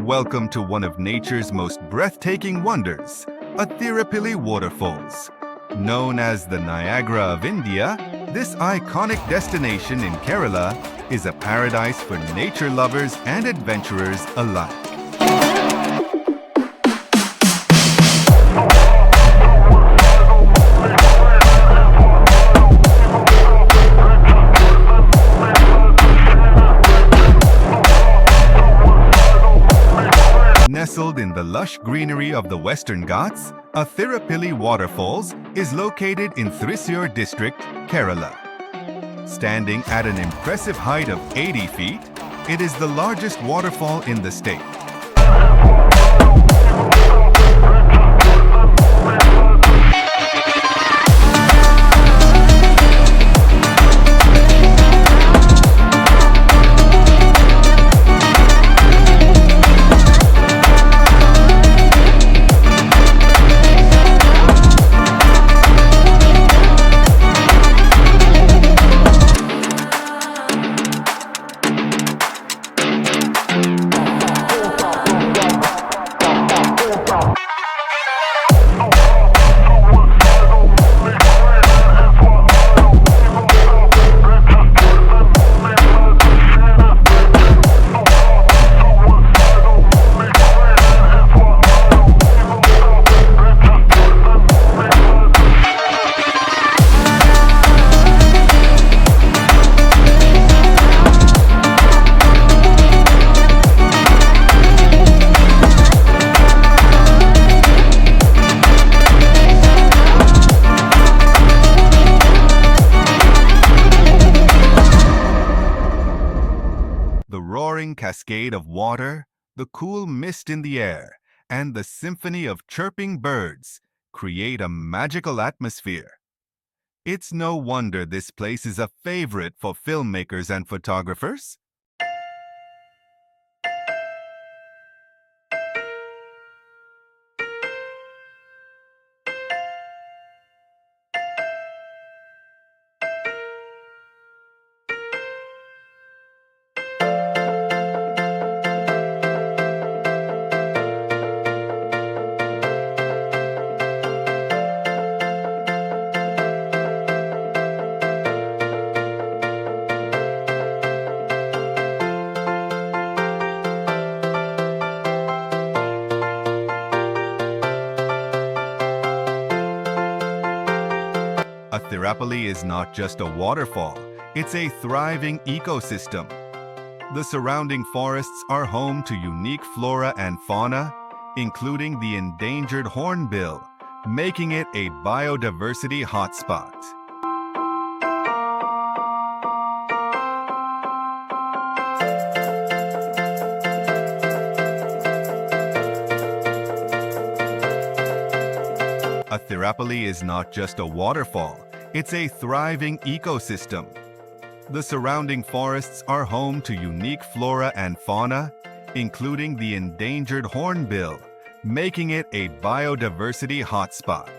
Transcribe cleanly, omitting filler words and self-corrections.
welcome to one of nature's most breathtaking wonders, Athirampally waterfalls. Known as the Niagara of India, this iconic destination in Kerala is a paradise for nature lovers and adventurers alike. Nestled in the lush greenery of the Western Ghats, Athirampally Waterfalls is located in Thrissur district, Kerala. Standing at an impressive height of 80 feet, it is the largest waterfall in the state. The roaring cascade of water, the cool mist in the air, and the symphony of chirping birds create a magical atmosphere. It's no wonder this place is a favorite for filmmakers and photographers. Athirampally is not just a waterfall, it's a thriving ecosystem. The surrounding forests are home to unique flora and fauna, including the endangered hornbill, making it a biodiversity hotspot. Athirampally is not just a waterfall, it's a thriving ecosystem. The surrounding forests are home to unique flora and fauna, including the endangered hornbill, making it a biodiversity hotspot.